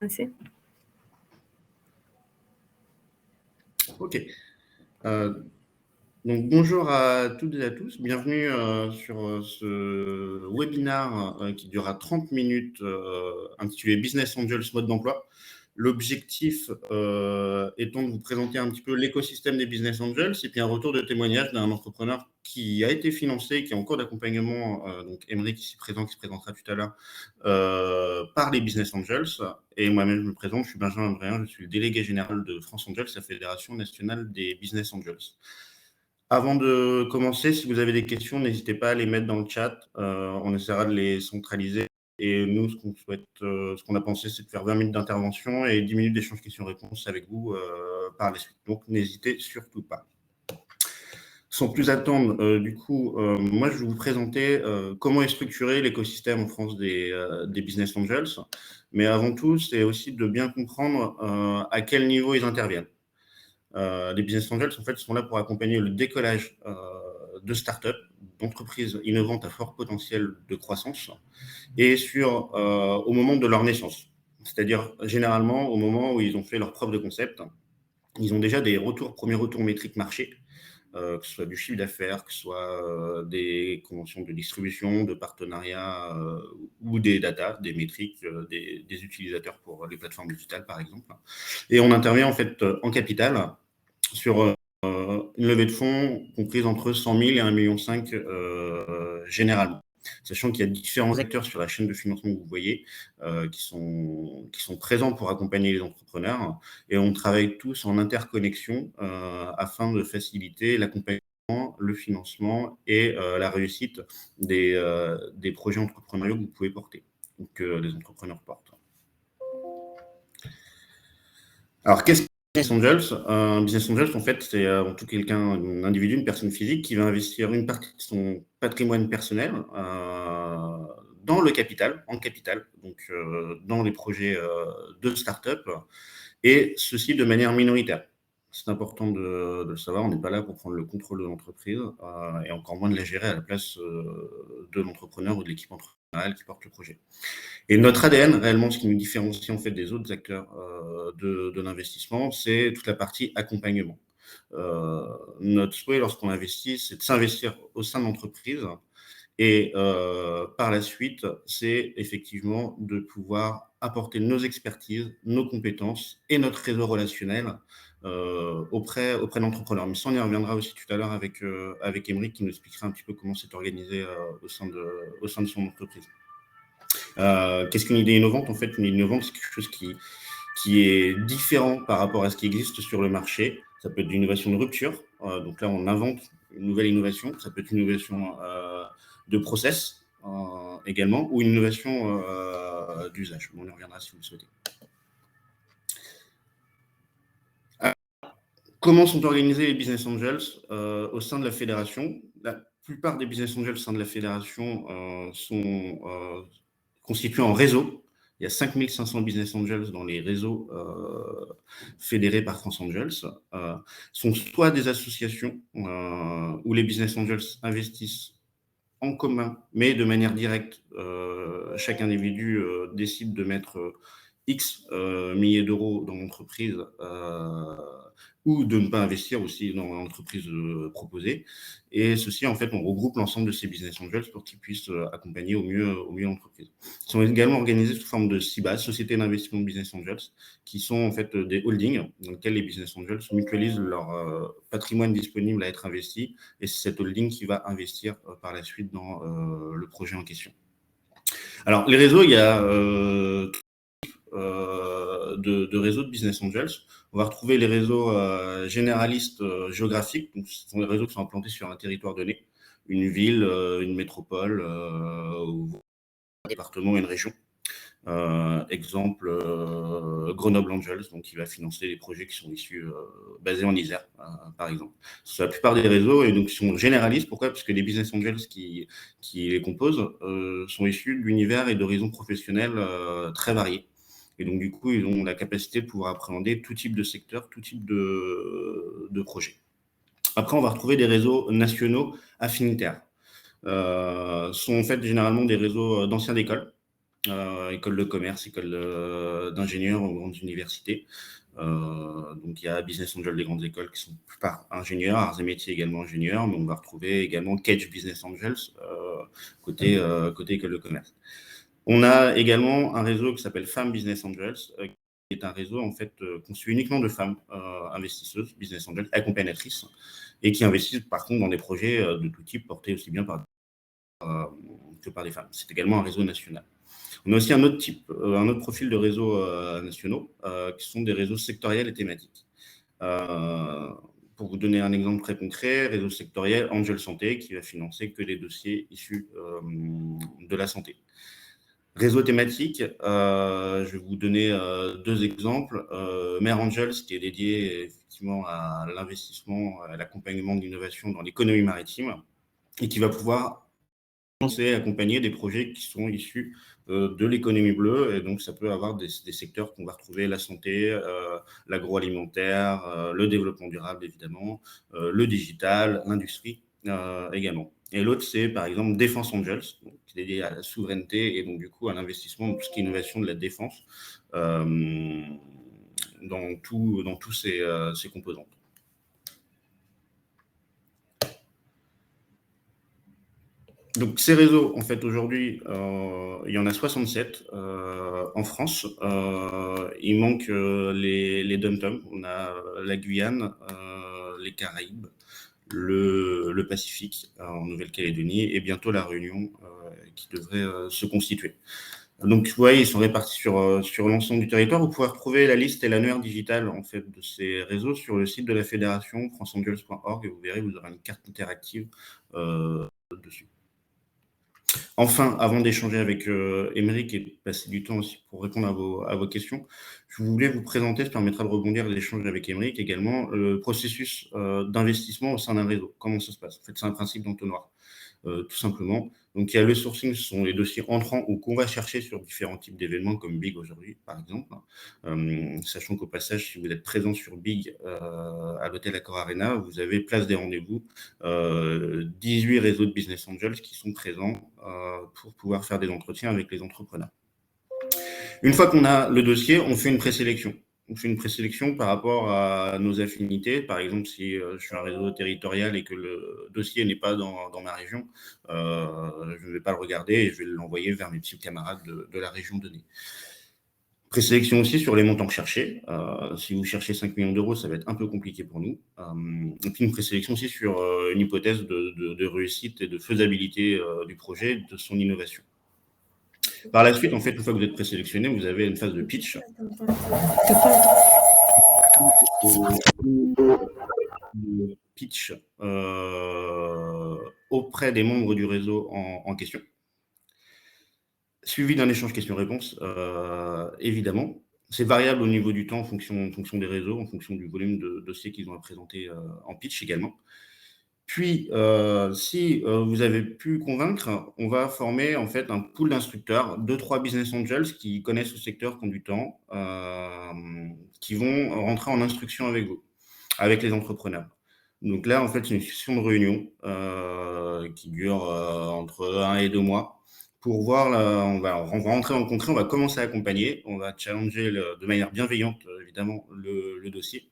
Merci. Ok. Donc bonjour à toutes et à tous. Bienvenue sur ce webinaire qui durera 30 minutes intitulé Business Angels mode d'emploi. L'objectif étant de vous présenter un petit peu l'écosystème des Business Angels et puis un retour de témoignage d'un entrepreneur qui a été financé, qui est en cours d'accompagnement, donc Émeric ici présent, qui se présentera tout à l'heure, par les Business Angels. Et moi-même, je me présente, je suis Benjamin Bréhin, je suis le délégué général de France Angels, la Fédération nationale des Business Angels. Avant de commencer, si vous avez des questions, n'hésitez pas à les mettre dans le chat. On essaiera de les centraliser. Et nous, ce qu'on souhaite, ce qu'on a pensé, c'est de faire 20 minutes d'intervention et 10 minutes d'échange questions-réponses avec vous par la suite. Donc, n'hésitez surtout pas. Sans plus attendre, moi, je vais vous présenter comment est structuré l'écosystème en France des Business Angels. Mais avant tout, c'est aussi de bien comprendre à quel niveau ils interviennent. Les Business Angels, en fait, sont là pour accompagner le décollage de startups, d'entreprises innovantes à fort potentiel de croissance, et au moment de leur naissance. C'est-à-dire, généralement, au moment où ils ont fait leur preuve de concept, ils ont déjà des premiers retours métriques marché, que ce soit du chiffre d'affaires, que ce soit des conventions de distribution, de partenariat ou des data, des métriques, des utilisateurs pour les plateformes digitales, par exemple. Et on intervient en fait en capital sur une levée de fonds comprise entre 100 000 et 1,5 million généralement. Sachant qu'il y a différents acteurs sur la chaîne de financement que vous voyez qui sont présents pour accompagner les entrepreneurs, et on travaille tous en interconnexion afin de faciliter l'accompagnement, le financement et la réussite des projets entrepreneuriaux que vous pouvez porter, ou que les entrepreneurs portent. Alors, qu'est-ce Business Angels, un Business Angels, en fait, c'est avant tout un individu, une personne physique qui va investir une partie de son patrimoine personnel dans le capital, donc dans les projets de start-up, et ceci de manière minoritaire. C'est important de le savoir, on n'est pas là pour prendre le contrôle de l'entreprise et encore moins de la gérer à la place de l'entrepreneur ou de l'équipe entrepreneuriale qui porte le projet. Et notre ADN, réellement, ce qui nous différencie en fait des autres acteurs de l'investissement, c'est toute la partie accompagnement. Notre souhait lorsqu'on investit, c'est de s'investir au sein de l'entreprise et par la suite, c'est effectivement de pouvoir apporter nos expertises, nos compétences et notre réseau relationnel auprès de l'entrepreneur. Mais ça, on y reviendra aussi tout à l'heure avec Émeric qui nous expliquera un petit peu comment c'est organisé au sein de son entreprise. Qu'est-ce qu'une idée innovante? En fait, une idée innovante, c'est quelque chose qui est différent par rapport à ce qui existe sur le marché. Ça peut être une innovation de rupture. Donc là, on invente une nouvelle innovation. Ça peut être une innovation de process également, ou une innovation d'usage. On y reviendra si vous le souhaitez. Comment sont organisés les Business Angels au sein de la fédération? La plupart des Business Angels au sein de la fédération sont constitués en réseau. Il y a 5500 Business Angels dans les réseaux fédérés par France Angels. Sont soit des associations où les Business Angels investissent en commun, mais de manière directe. Chaque individu décide de mettre X milliers d'euros dans l'entreprise ou de ne pas investir aussi dans l'entreprise proposée. Et ceci, en fait, on regroupe l'ensemble de ces business angels pour qu'ils puissent accompagner au mieux l'entreprise. Ils sont également organisés sous forme de SIBA, Société d'investissement de Business Angels, qui sont en fait des holdings dans lesquels les business angels mutualisent leur patrimoine disponible à être investi, et c'est cette holding qui va investir par la suite dans le projet en question. Alors, les réseaux, il y a de réseaux de business angels. On va retrouver les réseaux généralistes géographiques. Donc, ce sont des réseaux qui sont implantés sur un territoire donné, une ville, une métropole, ou un département, une région. Exemple, Grenoble Angels, donc qui va financer les projets qui sont issus basés en Isère, par exemple. C'est la plupart des réseaux, et donc ils sont généralistes. Pourquoi? Parce que les business angels qui les composent sont issus d'univers et d'horizons professionnels très variés. Et donc, du coup, ils ont la capacité de pouvoir appréhender tout type de secteur, tout type de projet. Après, on va retrouver des réseaux nationaux affinitaires. Sont en fait généralement des réseaux d'anciens d'école, école de commerce, école d'ingénieurs aux grandes universités. Donc il y a Business Angel des grandes écoles qui sont plupart ingénieurs, arts et métiers également ingénieurs, mais on va retrouver également Cage Business Angels côté école de commerce. On a également un réseau qui s'appelle Femmes Business Angels, qui est un réseau en fait conçu uniquement de femmes investisseuses, business angels, accompagnatrices, et qui investissent par contre dans des projets de tout type portés aussi bien que par des femmes. C'est également un réseau national. On a aussi un autre type, un autre profil de réseaux nationaux, qui sont des réseaux sectoriels et thématiques. Pour vous donner un exemple très concret, réseau sectoriel Angel Santé, qui va financer que des dossiers issus de la santé. Réseau thématique, je vais vous donner deux exemples. Mare Angels, qui est dédié effectivement à l'investissement, à l'accompagnement de l'innovation dans l'économie maritime, et qui va pouvoir accompagner des projets qui sont issus de l'économie bleue, et donc ça peut avoir des secteurs qu'on va retrouver, la santé, l'agroalimentaire, le développement durable évidemment, le digital, l'industrie également. Et l'autre, c'est par exemple Défense Angels, qui est dédié à la souveraineté et donc du coup à l'investissement dans tout ce qui est innovation de la défense dans tous ces composantes. Donc, ces réseaux, en fait, aujourd'hui, il y en a 67 en France. Il manque les dom-toms. On a la Guyane, les Caraïbes, le Pacifique en Nouvelle-Calédonie et bientôt la Réunion qui devrait se constituer. Donc, vous voyez, ils sont répartis sur l'ensemble du territoire. Vous pouvez retrouver la liste et l'annuaire digital en fait, de ces réseaux sur le site de la fédération, franceangels.org, et vous verrez, vous aurez une carte interactive dessus. Enfin, avant d'échanger avec Émeric et de passer du temps aussi pour répondre à vos questions, je voulais vous présenter, ça permettra de rebondir et d'échanger avec Émeric également, le processus d'investissement au sein d'un réseau. Comment ça se passe? En fait, c'est un principe d'entonnoir, tout simplement. Donc, il y a le sourcing, ce sont les dossiers entrants ou qu'on va chercher sur différents types d'événements comme Big aujourd'hui, par exemple. Sachant qu'au passage, si vous êtes présent sur Big à l'hôtel Accor Arena, vous avez place des rendez-vous, 18 réseaux de business angels qui sont présents pour pouvoir faire des entretiens avec les entrepreneurs. Une fois qu'on a le dossier, on fait une présélection. On fait une présélection par rapport à nos affinités. Par exemple, si je suis un réseau territorial et que le dossier n'est pas dans ma région, je ne vais pas le regarder et je vais l'envoyer vers mes petits camarades de la région donnée. Présélection aussi sur les montants cherchés. Si vous cherchez 5 millions d'euros, ça va être un peu compliqué pour nous. Et puis une présélection aussi sur une hypothèse de réussite et de faisabilité du projet, de son innovation. Par la suite, en fait, une fois que vous êtes présélectionné, vous avez une phase de pitch. Pitch auprès des membres du réseau en question. Suivi d'un échange questions-réponses, évidemment. C'est variable au niveau du temps en fonction des réseaux, en fonction du volume de dossiers qu'ils ont à présenter en pitch également. Puis, si vous avez pu convaincre, on va former en fait un pool d'instructeurs, 2-3 business angels qui connaissent le secteur, qui ont du temps, qui vont rentrer en instruction avec vous, avec les entrepreneurs. Donc là, en fait, c'est une session de réunion qui dure entre 1 et 2 mois pour voir, on va rentrer dans le concret, on va commencer à accompagner, on va challenger de manière bienveillante, évidemment, le dossier.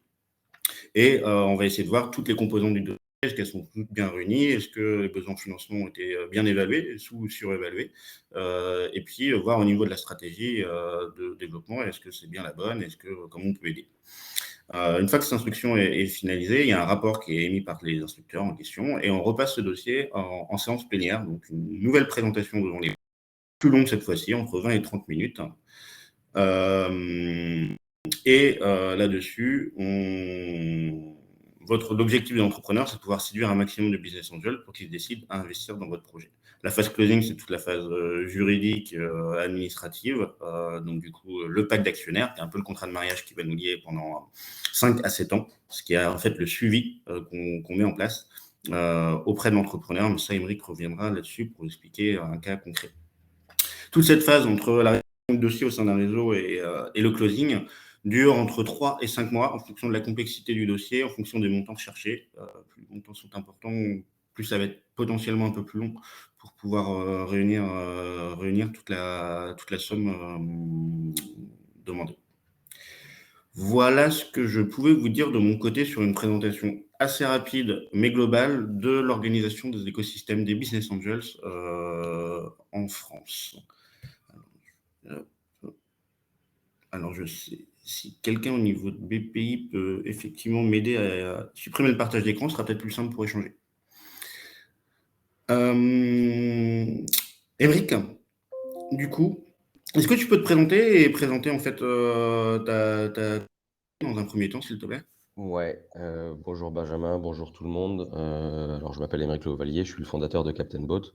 Et on va essayer de voir toutes les composantes du dossier. Est-ce qu'elles sont toutes bien réunies? Est-ce que les besoins de financement ont été bien évalués ou surévalués? Et puis, voir au niveau de la stratégie de développement, est-ce que c'est bien la bonne? Comment on peut aider? Une fois que cette instruction est finalisée, il y a un rapport qui est émis par les instructeurs en question et on repasse ce dossier en séance plénière, donc une nouvelle présentation devant les plus longue cette fois-ci, entre 20 et 30 minutes. Et là-dessus, l'objectif de l'entrepreneur, c'est de pouvoir séduire un maximum de business angels pour qu'ils décident à investir dans votre projet. La phase closing, c'est toute la phase juridique, administrative. Donc, du coup, le pacte d'actionnaires, qui est un peu le contrat de mariage qui va nous lier pendant 5 à 7 ans, ce qui est en fait le suivi qu'on met en place auprès de l'entrepreneur. Mais ça, Émeric reviendra là-dessus pour expliquer un cas concret. Toute cette phase entre la rédaction du dossier au sein d'un réseau et le closing dure entre 3 et 5 mois en fonction de la complexité du dossier, en fonction des montants cherchés. Plus les montants sont importants, plus ça va être potentiellement un peu plus long pour pouvoir réunir toute la somme demandée. Voilà ce que je pouvais vous dire de mon côté sur une présentation assez rapide mais globale de l'organisation des écosystèmes des business angels en France. Alors, je sais si quelqu'un au niveau de BPI peut effectivement m'aider à supprimer le partage d'écran, ce sera peut-être plus simple pour échanger. Émeric, du coup, est-ce que tu peux te présenter et présenter en fait dans un premier temps, s'il te plaît? Ouais, bonjour Benjamin, bonjour tout le monde. Alors je m'appelle Aymeric Lavalier, je suis le fondateur de Captain Boat.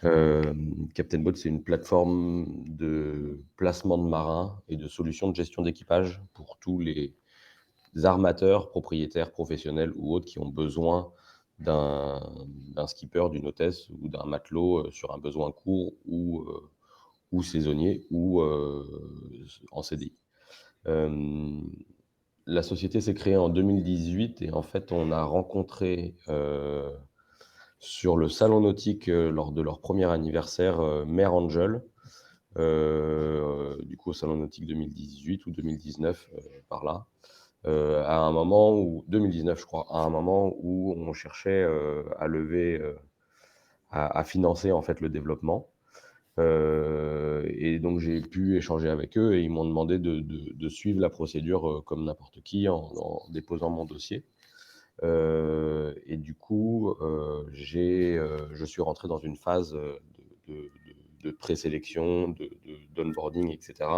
Captain Boat, c'est une plateforme de placement de marins et de solutions de gestion d'équipage pour tous les armateurs, propriétaires, professionnels ou autres qui ont besoin d'un skipper, d'une hôtesse ou d'un matelot sur un besoin court ou saisonnier ou en CDI. La société s'est créée en 2018 et en fait, on a rencontré sur le salon nautique lors de leur premier anniversaire Mare Angel, du coup au salon nautique 2018 ou 2019 par là, à un moment où 2019 je crois, à un moment où on cherchait à lever, à financer en fait le développement. Et donc j'ai pu échanger avec eux et ils m'ont demandé de suivre la procédure comme n'importe qui en déposant mon dossier. Et du coup, je suis rentré dans une phase de présélection, d'onboarding, etc.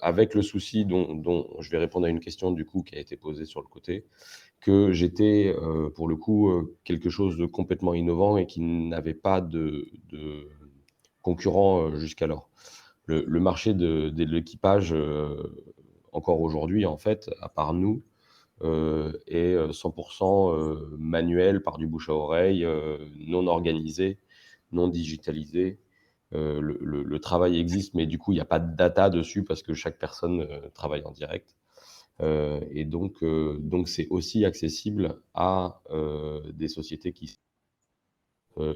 Avec le souci dont je vais répondre à une question du coup qui a été posée sur le côté, que j'étais pour le coup quelque chose de complètement innovant et qui n'avait pas de concurrent jusqu'alors. Le marché de l'équipage, encore aujourd'hui, en fait, à part nous, est 100% manuel, par du bouche à oreille, non organisé, non digitalisé. Le travail existe, mais du coup, il n'y a pas de data dessus parce que chaque personne travaille en direct. Et donc c'est aussi accessible à des sociétés qui sont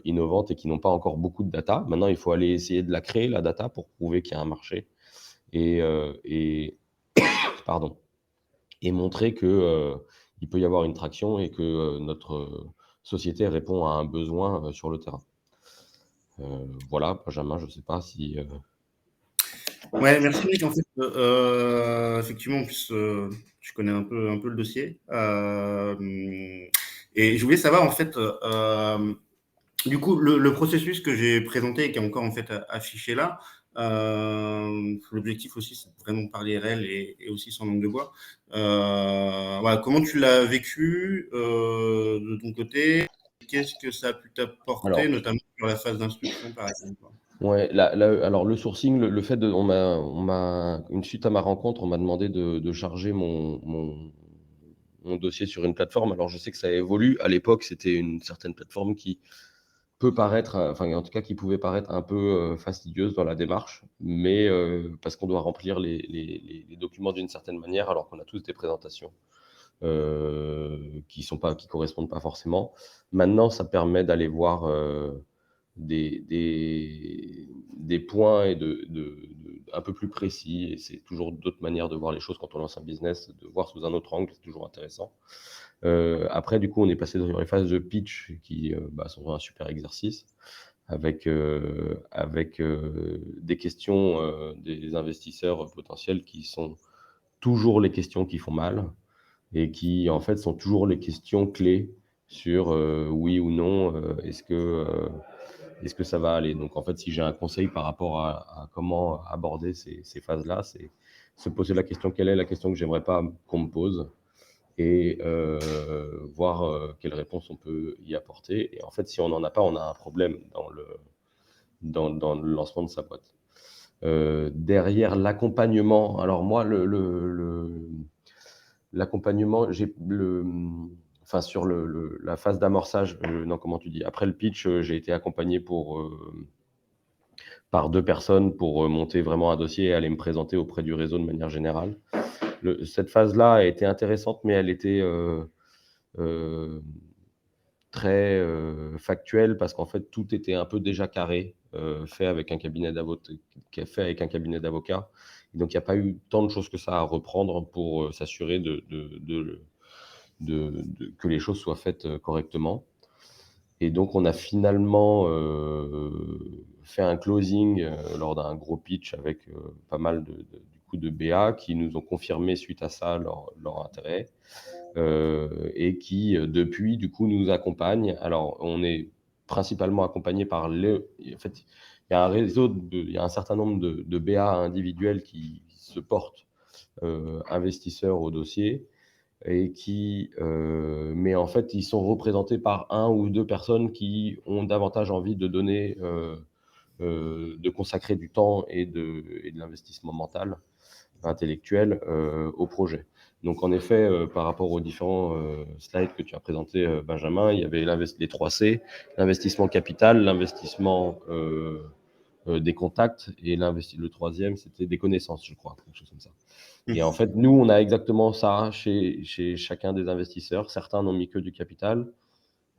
innovantes et qui n'ont pas encore beaucoup de data. Maintenant, il faut aller essayer de la créer, la data, pour prouver qu'il y a un marché et pardon, et montrer que il peut y avoir une traction et que notre société répond à un besoin sur le terrain. Voilà, Benjamin, je ne sais pas si Ouais, merci Nick. En fait, effectivement, en plus, tu connais un peu le dossier. Et je voulais savoir, en fait, du coup, le processus que j'ai présenté et qui est encore en fait affiché là, l'objectif aussi, c'est de vraiment parler réel et aussi sans langue de bois. Voilà, comment tu l'as vécu de ton côté? Qu'est-ce que ça a pu t'apporter, alors notamment sur la phase d'instruction, par exemple? ouais, alors le sourcing, le fait de on m'a une suite à ma rencontre, on m'a demandé de charger mon dossier sur une plateforme. Alors je sais que ça évolue. À l'époque, c'était une certaine plateforme qui peut paraître, enfin en tout cas qui pouvait paraître un peu fastidieuse dans la démarche, mais parce qu'on doit remplir les documents d'une certaine manière alors qu'on a tous des présentations qui correspondent pas forcément. Maintenant, ça permet d'aller voir des points et un peu plus précis, et c'est toujours d'autres manières de voir les choses quand on lance un business, de voir sous un autre angle, c'est toujours intéressant. Après, du coup, on est passé dans les phases de pitch qui sont un super exercice avec des questions des investisseurs potentiels qui sont toujours les questions qui font mal et qui, en fait, sont toujours les questions clés sur oui ou non, est-ce que ça va aller? Donc, en fait, si j'ai un conseil par rapport à comment aborder ces phases-là, c'est se poser la question: «Quelle est la question que j'aimerais pas qu'on me pose?» et voir quelle réponse on peut y apporter. Et en fait, si on n'en a pas, on a un problème dans le lancement de sa boîte. Derrière l'accompagnement, alors moi, l'accompagnement, enfin sur la phase d'amorçage, non, comment tu dis? Après le pitch, j'ai été accompagné par 2 personnes pour monter vraiment un dossier et aller me présenter auprès du réseau de manière générale. Cette phase-là a été intéressante, mais elle était, heu, très factuel parce qu'en fait, tout était un peu déjà carré, fait avec un cabinet d'avocats. Et donc il y a pas eu tant de choses que ça à reprendre pour, s'assurer que les choses soient faites, correctement. Et donc on a finalement, fait un closing, lors d'un gros pitch avec, pas mal du coup de BA qui nous ont confirmé suite à ça leur intérêt, et qui, depuis du coup nous accompagnent. Alors on est principalement accompagné par en fait, il y a un certain nombre de BA individuels qui se portent, investisseurs au dossier et mais en fait, ils sont représentés par un ou 2 personnes qui ont davantage envie de donner, de consacrer du temps et de l'investissement mental, intellectuel, au projet. Donc en effet, par rapport aux différents, slides que tu as présentés, Benjamin, il y avait les 3 C, l'investissement capital, l'investissement, des contacts et le troisième, c'était des connaissances, je crois, quelque chose comme ça. Et en fait, nous, on a exactement ça chez chacun des investisseurs. Certains n'ont mis que du capital.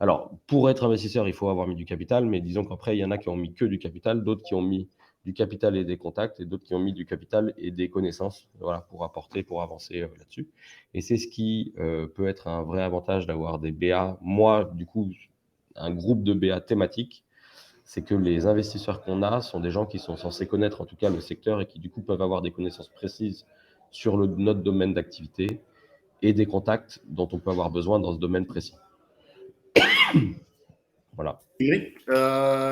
Alors, pour être investisseur, il faut avoir mis du capital, mais disons qu'après, il y en a qui ont mis que du capital, d'autres qui ont mis du capital et des contacts, et d'autres qui ont mis du capital et des connaissances, voilà, pour apporter, pour avancer, là-dessus. Et c'est ce qui, peut être un vrai avantage d'avoir des BA. Moi, du coup, un groupe de BA thématiques, c'est que les investisseurs qu'on a sont des gens qui sont censés connaître en tout cas le secteur et qui du coup peuvent avoir des connaissances précises sur notre domaine d'activité et des contacts dont on peut avoir besoin dans ce domaine précis. Voilà. Oui,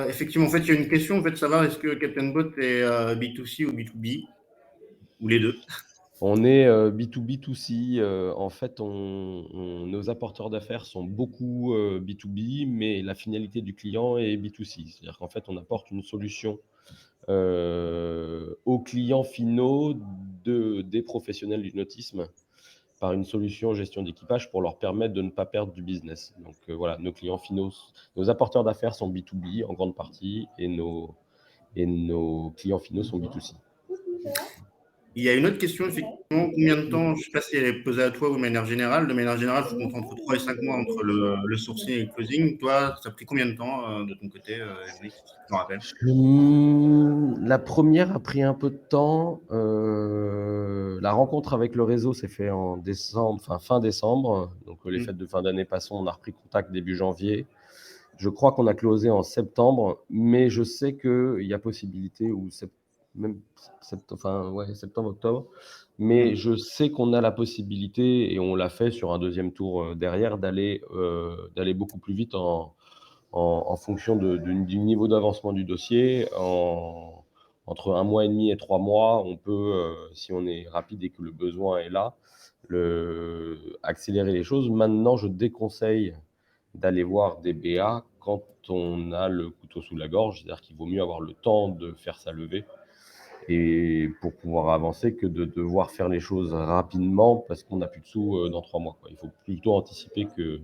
effectivement, en fait, il y a une question, en fait, de savoir est-ce que Captain Bot est B2C ou B2B, ou les deux? On est B2B2C. En fait, nos apporteurs d'affaires sont beaucoup B2B, mais la finalité du client est B2C. C'est-à-dire qu'en fait, on apporte une solution aux clients finaux des professionnels du nautisme par une solution gestion d'équipage pour leur permettre de ne pas perdre du business. Donc voilà, nos clients finaux, nos apporteurs d'affaires sont B2B en grande partie et nos clients finaux sont B2C. Il y a une autre question, effectivement, combien de temps, je ne sais pas si elle est posée à toi ou de manière générale, je compte entre 3 et 5 mois entre le sourcing et le closing. Toi, ça a pris combien de temps de ton côté, Emric, si tu t'en rappelles? La première a pris un peu de temps. La rencontre avec le réseau s'est fait en décembre, enfin fin décembre. Donc les fêtes de fin d'année passant, on a repris contact début janvier. Je crois qu'on a closé en septembre, mais je sais qu'il y a possibilité, ou même enfin, ouais, septembre, octobre. Mais je sais qu'on a la possibilité, et on l'a fait sur un deuxième tour derrière, d'aller beaucoup plus vite en fonction du niveau d'avancement du dossier. Entre 1 mois et demi et 3 mois, on peut, si on est rapide et que le besoin est là, accélérer les choses. Maintenant, je déconseille d'aller voir des BA quand on a le couteau sous la gorge, c'est-à-dire qu'il vaut mieux avoir le temps de faire sa levée et pour pouvoir avancer que de devoir faire les choses rapidement parce qu'on n'a plus de sous dans 3 mois, quoi. Il faut plutôt anticiper que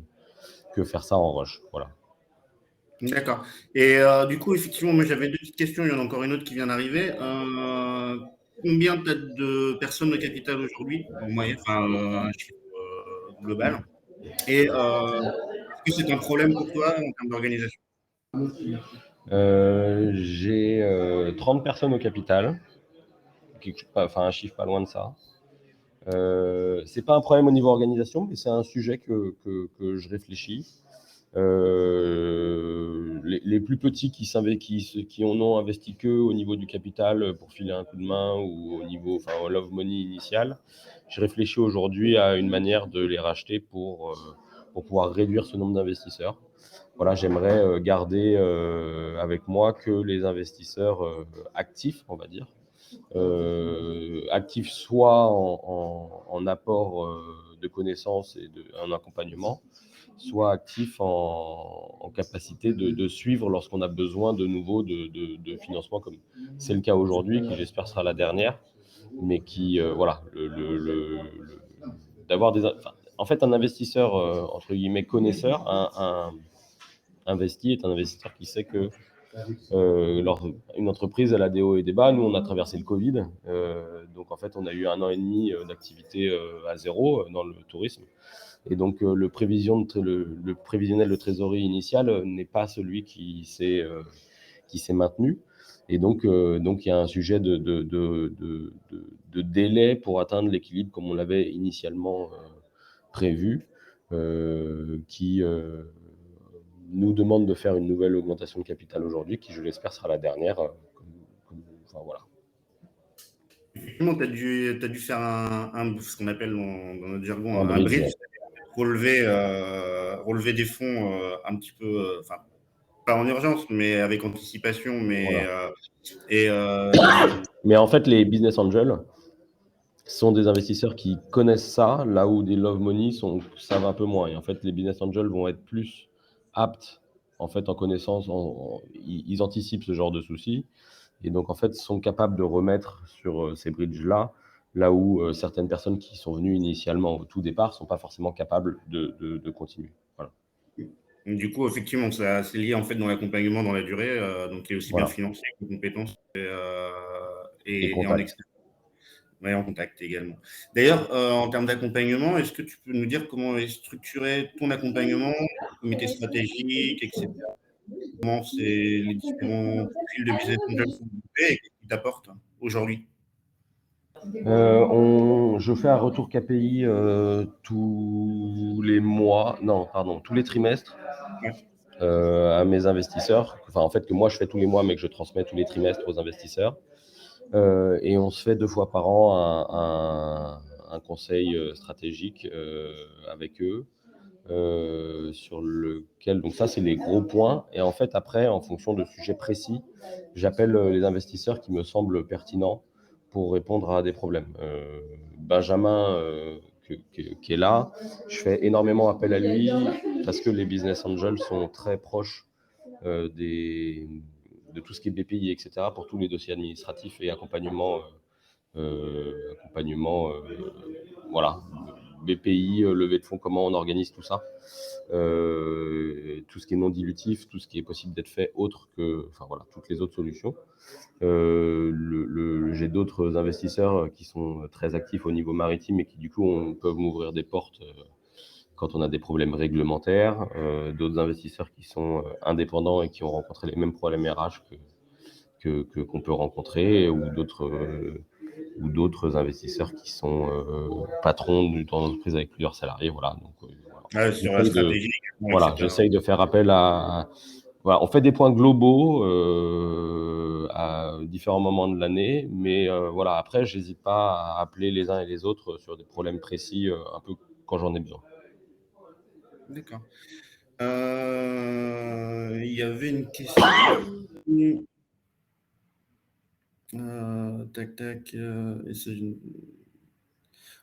faire ça en rush. Voilà. D'accord. Et du coup, effectivement, moi j'avais deux petites questions. Il y en a encore une autre qui vient d'arriver. Combien tu as de personnes de capital aujourd'hui, en moyenne, enfin un chiffre global? Et est-ce que c'est un problème pour toi en termes d'organisation? J'ai 30 personnes au capital, enfin un chiffre pas loin de ça. C'est pas un problème au niveau organisation, mais c'est un sujet que je réfléchis. Les plus petits qui en ont investi que au niveau du capital pour filer un coup de main ou au love money initial, je réfléchis aujourd'hui à une manière de les racheter pour pouvoir réduire ce nombre d'investisseurs. Voilà, j'aimerais garder avec moi que les investisseurs actifs, on va dire, actifs soit en apport de connaissances et en accompagnement, soit actifs en capacité de suivre lorsqu'on a besoin de nouveau de financement, comme c'est le cas aujourd'hui, qui j'espère sera la dernière, mais qui, voilà, d'avoir enfin, en fait, un investisseur, entre guillemets, connaisseur, investi est un investisseur qui sait que Une entreprise, elle a des hauts et des bas. Nous, on a traversé le Covid. Donc, en fait, on a eu 1 an et demi d'activité à zéro dans le tourisme. Et donc, le prévisionnel de trésorerie initial n'est pas celui qui s'est maintenu. Et donc, il y a un sujet de délai pour atteindre l'équilibre comme on l'avait initialement prévu, qui nous demande de faire une nouvelle augmentation de capital aujourd'hui, qui, je l'espère, sera la dernière. Enfin, voilà. Effectivement, tu as dû faire ce qu'on appelle dans notre jargon Un un bridge. bridge, relever des fonds un petit peu, enfin, pas en urgence, mais avec anticipation. Voilà. Et Mais en fait, les business angels sont des investisseurs qui connaissent ça, là où des love money savent un peu moins. Et en fait, les business angels vont être plus aptes, en fait, en connaissance, ils anticipent ce genre de soucis. Et donc, en fait, sont capables de remettre sur ces bridges-là, là où certaines personnes qui sont venues initialement au tout départ ne sont pas forcément capables de continuer. Voilà. du coup, effectivement, c'est lié en fait dans l'accompagnement dans la durée, donc il est aussi bien Voilà. financier que compétences Et et en contact. externe. Ouais, en contact également. D'ailleurs, en termes d'accompagnement, est-ce que tu peux nous dire comment est structuré ton accompagnement, le comité stratégique, etc. Comment c'est les différents profils de business angels sont groupés et qu'est-ce qu'ils t'apportent aujourd'hui? Je fais un retour KPI tous les mois, non, pardon, tous les trimestres Ouais. à mes investisseurs. Enfin, en fait, que moi je fais tous les mois, mais que je transmets tous les trimestres aux investisseurs. Et on se fait 2 fois par an un conseil stratégique avec eux, sur lequel, donc ça, c'est les gros points. Et en fait, après, en fonction de sujets précis, j'appelle les investisseurs qui me semblent pertinents pour répondre à des problèmes. Benjamin, qui est là, je fais énormément appel à lui parce que les business angels sont très proches de tout ce qui est BPI, etc., pour tous les dossiers administratifs et accompagnement, voilà, BPI, levée de fonds, comment on organise tout ça, tout ce qui est non dilutif, tout ce qui est possible d'être fait autre que, enfin voilà, toutes les autres solutions. J'ai d'autres investisseurs qui sont très actifs au niveau maritime et qui du coup peuvent m'ouvrir des portes quand on a des problèmes réglementaires, d'autres investisseurs qui sont indépendants et qui ont rencontré les mêmes problèmes RH qu'on peut rencontrer, ou d'autres investisseurs qui sont patrons d'entreprises avec plusieurs salariés. Voilà. Donc, Ouais, sur la stratégie, etc. j'essaye de faire appel à. Voilà, on fait des points globaux à différents moments de l'année, mais voilà, après, j'hésite pas à appeler les uns et les autres sur des problèmes précis, un peu quand j'en ai besoin. D'accord. Il y avait une question. Tac, tac.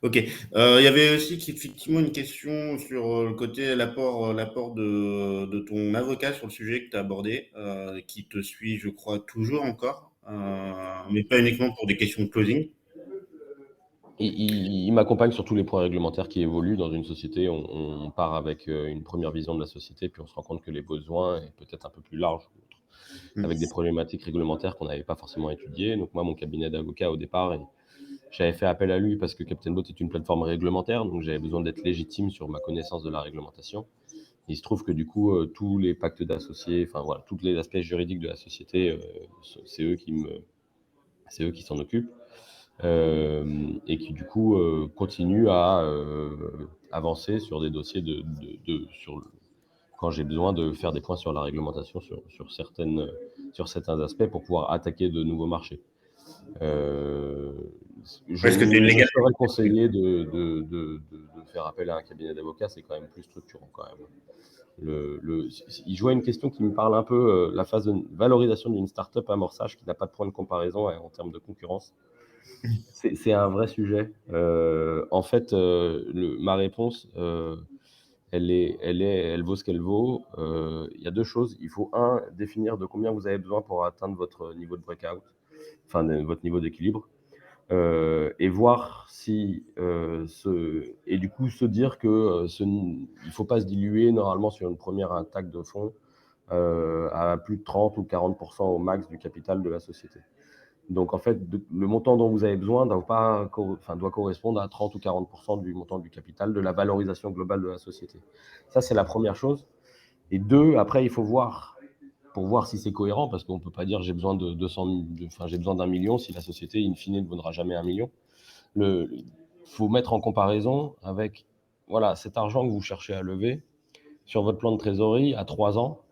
Ok. Il y avait aussi effectivement une question sur le côté l'apport de ton avocat sur le sujet que tu as abordé, qui te suit, je crois, toujours encore, mais pas uniquement pour des questions de closing. Il m'accompagne sur tous les points réglementaires qui évoluent dans une société. On part avec une première vision de la société, puis on se rend compte que les besoins est peut-être un peu plus large, avec des problématiques réglementaires qu'on n'avait pas forcément étudiées. Donc moi, mon cabinet d'avocat au départ, j'avais fait appel à lui parce que Captain Boat est une plateforme réglementaire, donc j'avais besoin d'être légitime sur ma connaissance de la réglementation. Il se trouve que du coup, tous les pactes d'associés, enfin voilà, tous les aspects juridiques de la société, c'est eux qui s'en occupent. Et qui du coup continue à avancer sur des dossiers quand j'ai besoin de faire des points sur la réglementation sur certains aspects pour pouvoir attaquer de nouveaux marchés. Je Est-ce que tu es une me légale? serais conseillé de faire appel à un cabinet d'avocats, c'est quand même plus structurant quand même. Je vois une question qui me parle un peu, la phase de valorisation d'une startup amorçage qui n'a pas de point de comparaison en termes de concurrence. C'est un vrai sujet. En fait, ma réponse, elle vaut ce qu'elle vaut. Il y a deux choses. Il faut, définir de combien vous avez besoin pour atteindre votre niveau de breakout, enfin, votre niveau d'équilibre. Et voir si, et du coup, se dire que il ne faut pas se diluer normalement sur une première attaque de fonds. à plus de 30 ou 40% au max du capital de la société. Donc en fait, le montant dont vous avez besoin doit correspondre à 30 ou 40% du montant du capital de la valorisation globale de la société. Ça, c'est la première chose. Et deux, après, il faut voir, pour voir si c'est cohérent, parce qu'on ne peut pas dire j'ai besoin j'ai besoin d'un million si la société, in fine, ne vaudra jamais un million. Il faut mettre en comparaison avec, voilà, cet argent que vous cherchez à lever sur votre plan de trésorerie à 3 ans.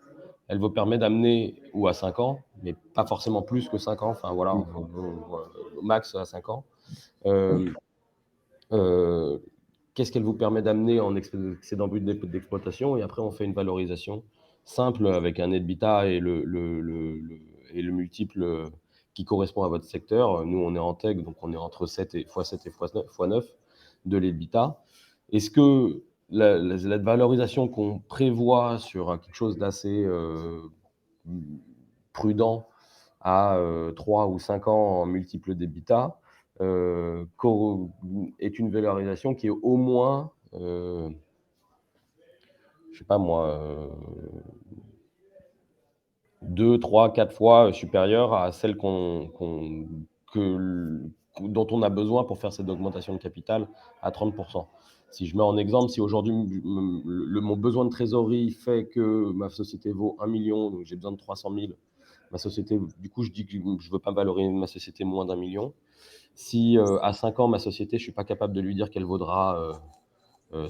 Elle vous permet d'amener, ou à 5 ans, mais pas forcément plus que 5 ans, enfin voilà, max à 5 ans. Euh, euh, Qu'est-ce qu'elle vous permet d'amener en excédent brut d'exploitation? Et après, on fait une valorisation simple avec un EBITDA et et le multiple qui correspond à votre secteur. Nous, on est en tech, donc on est entre 7 et x7 et x9 de l'EBITDA. Est-ce que la valorisation qu'on prévoit sur quelque chose d'assez prudent à 3 ou 5 ans en multiple d'EBITDA est une valorisation qui est au moins, je sais pas moi, 2, 3, 4 fois supérieure à celle dont on a besoin pour faire cette augmentation de capital à 30%. Si je mets en exemple, si aujourd'hui mon besoin de trésorerie fait que ma société vaut 1 million, donc j'ai besoin de 300 000, ma société, du coup, je dis que je ne veux pas valoriser ma société moins d'1 million. Si à 5 ans, ma société, je ne suis pas capable de lui dire qu'elle vaudra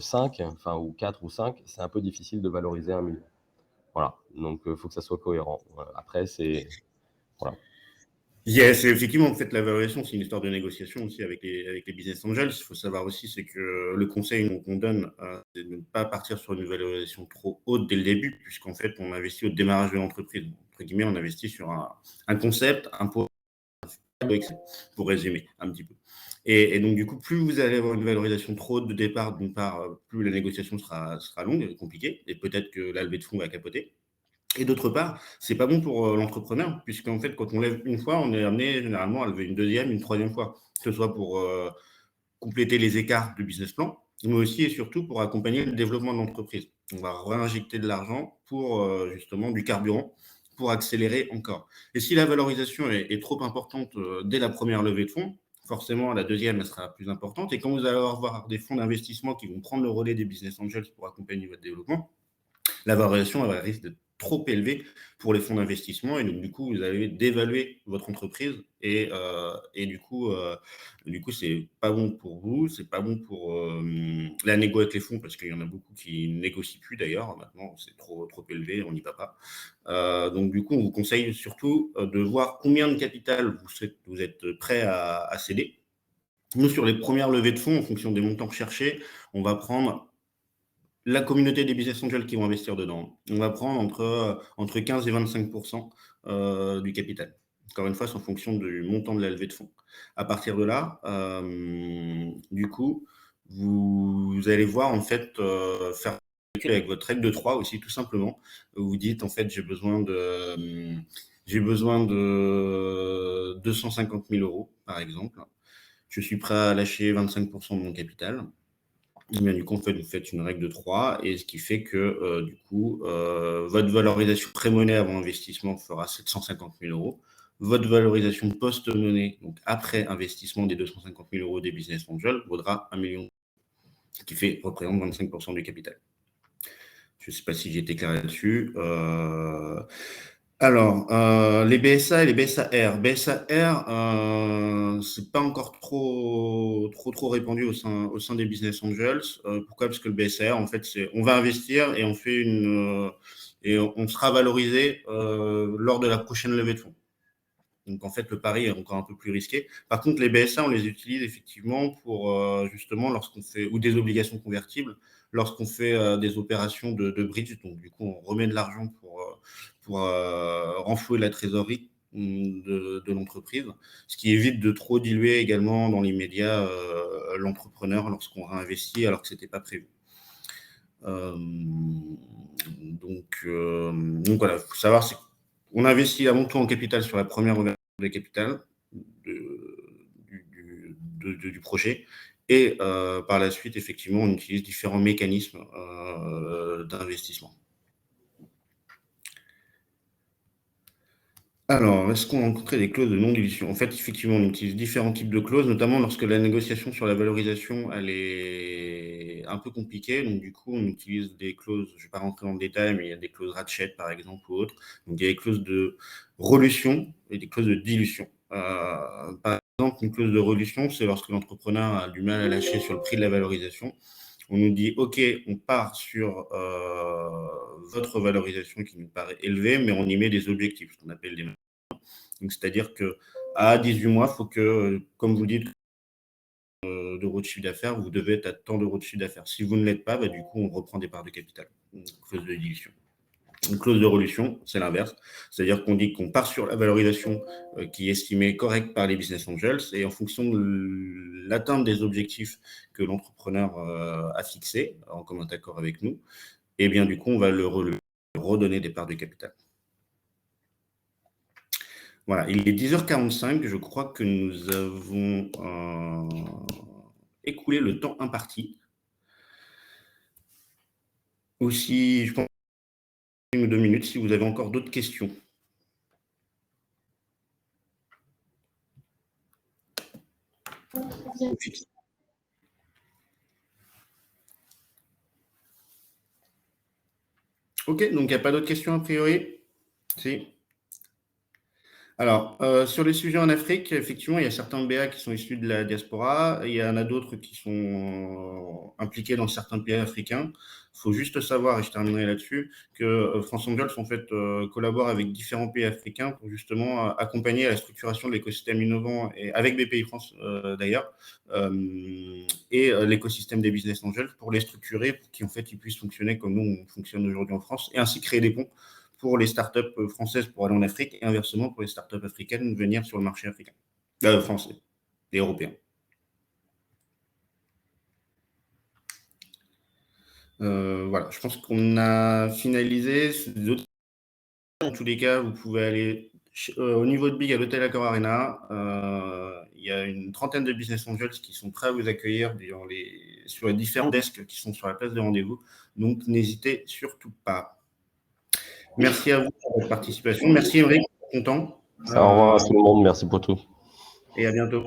5, enfin, ou 4 ou 5, c'est un peu difficile de valoriser 1 million. Voilà, donc il faut que ça soit cohérent. Voilà. Après, c'est... Voilà. Yes, effectivement, en fait, la valorisation, c'est une histoire de négociation aussi avec les business angels. Il faut savoir aussi, c'est que le conseil qu'on donne, c'est de ne pas partir sur une valorisation trop haute dès le début, puisqu'en fait, on investit au démarrage de l'entreprise. Entre guillemets, on investit sur un concept, un projet, pour résumer un petit peu. Et donc, du coup, plus vous allez avoir une valorisation trop haute de départ, d'une part, plus la négociation sera longue et compliquée, et peut-être que la levée de fonds va capoter. Et d'autre part, c'est pas bon pour l'entrepreneur, puisqu'en fait, quand on lève une fois, on est amené généralement à lever une deuxième, une troisième fois, que ce soit pour compléter les écarts du business plan, mais aussi et surtout pour accompagner le développement de l'entreprise. On va réinjecter de l'argent pour justement du carburant, pour accélérer encore. Et si la valorisation est trop importante dès la première levée de fonds, forcément la deuxième elle sera plus importante. Et quand vous allez avoir des fonds d'investissement qui vont prendre le relais des business angels pour accompagner votre développement, la valorisation elle risque d'être trop élevée pour les fonds d'investissement et donc du coup vous allez dévaluer votre entreprise et du coup c'est pas bon pour vous, c'est pas bon pour la négo avec les fonds parce qu'il y en a beaucoup qui négocient plus d'ailleurs maintenant, c'est trop élevé, on n'y va pas. Donc du coup on vous conseille surtout de voir combien de capital vous êtes prêt à céder. Nous sur les premières levées de fonds en fonction des montants recherchés, on va prendre la communauté des business angels qui vont investir dedans. On va prendre entre 15 et 25% du capital. Encore une fois, c'est en fonction du montant de la levée de fonds. À partir de là, du coup, vous allez voir en fait faire avec votre règle de 3 aussi, tout simplement. Vous dites en fait, j'ai besoin de 250 000 euros, par exemple. Je suis prêt à lâcher 25% de mon capital. Bien, du coup, en fait, vous faites une règle de 3 et ce qui fait que du coup, votre valorisation pré-monnaie avant investissement fera 750 000 euros. Votre valorisation post-monnaie, donc après investissement des 250 000 euros des business angels, vaudra 1 million, ce qui représente 25% du capital. Je ne sais pas si j'ai été clair là-dessus. Alors, les BSA et les BSAR. BSAR, c'est pas encore trop répandu au sein des business angels. Pourquoi? Parce que le BSAR, en fait, on va investir et on fait et on sera valorisé lors de la prochaine levée de fonds. Donc, en fait, le pari est encore un peu plus risqué. Par contre, les BSA, on les utilise effectivement pour justement lorsqu'on fait, ou des obligations convertibles, lorsqu'on fait des opérations de bridge. Donc, du coup, on remet de l'argent pour renflouer la trésorerie de l'entreprise, ce qui évite de trop diluer également dans les médias l'entrepreneur lorsqu'on réinvestit alors que ce n'était pas prévu. Donc voilà, il faut savoir, c'est on investit avant tout en capital sur la première ouverture de capital du projet. Et par la suite, effectivement, on utilise différents mécanismes d'investissement. Alors, est-ce qu'on a rencontré des clauses de non-dilution? En fait, effectivement, on utilise différents types de clauses, notamment lorsque la négociation sur la valorisation, elle est un peu compliquée. Donc, du coup, on utilise des clauses, je ne vais pas rentrer dans le détail, mais il y a des clauses ratchet, par exemple, ou autres. Donc, il y a des clauses de relution et des clauses de dilution. Par exemple, une clause de relution, c'est lorsque l'entrepreneur a du mal à lâcher sur le prix de la valorisation. On nous dit, OK, on part sur votre valorisation qui nous paraît élevée, mais on y met des objectifs, ce qu'on appelle des... Donc, c'est-à-dire qu'à 18 mois, il faut que, comme vous dites, d'euros de chiffre d'affaires, vous devez être à tant d'euros de chiffre d'affaires. Si vous ne l'êtes pas, du coup, on reprend des parts de capital. Une clause de dilution. Une clause de relution, c'est l'inverse. C'est-à-dire qu'on dit qu'on part sur la valorisation qui est estimée correcte par les business angels et en fonction de l'atteinte des objectifs que l'entrepreneur a fixés en commun accord avec nous, et bien du coup, on va le redonner des parts de capital. Voilà, il est 10h45, je crois que nous avons écoulé le temps imparti. Aussi, je pense, 1 ou 2 minutes si vous avez encore d'autres questions. Ok, donc il n'y a pas d'autres questions a priori? Si. Alors, sur les sujets en Afrique, effectivement, il y a certains BA qui sont issus de la diaspora, et il y en a d'autres qui sont impliqués dans certains pays africains. Il faut juste savoir, et je terminerai là-dessus, que France Angels, en fait, collabore avec différents pays africains pour justement accompagner la structuration de l'écosystème innovant, et avec BPI France d'ailleurs, et l'écosystème des business angels pour les structurer, pour qu'ils en fait, ils puissent fonctionner comme nous, on fonctionne aujourd'hui en France, et ainsi créer des ponts pour les startups françaises pour aller en Afrique et inversement pour les startups africaines venir sur le marché africain, français et européen. Voilà, je pense qu'on a finalisé. Dans tous les cas, vous pouvez aller au niveau de Big à l'hôtel Accor Arena. Il y a une trentaine de business angels qui sont prêts à vous accueillir sur les différents desks qui sont sur la place de rendez-vous. Donc, n'hésitez surtout pas. Merci à vous pour votre participation. Merci, Émeric, pour ton temps. Au revoir à tout le monde, merci pour tout. Et à bientôt.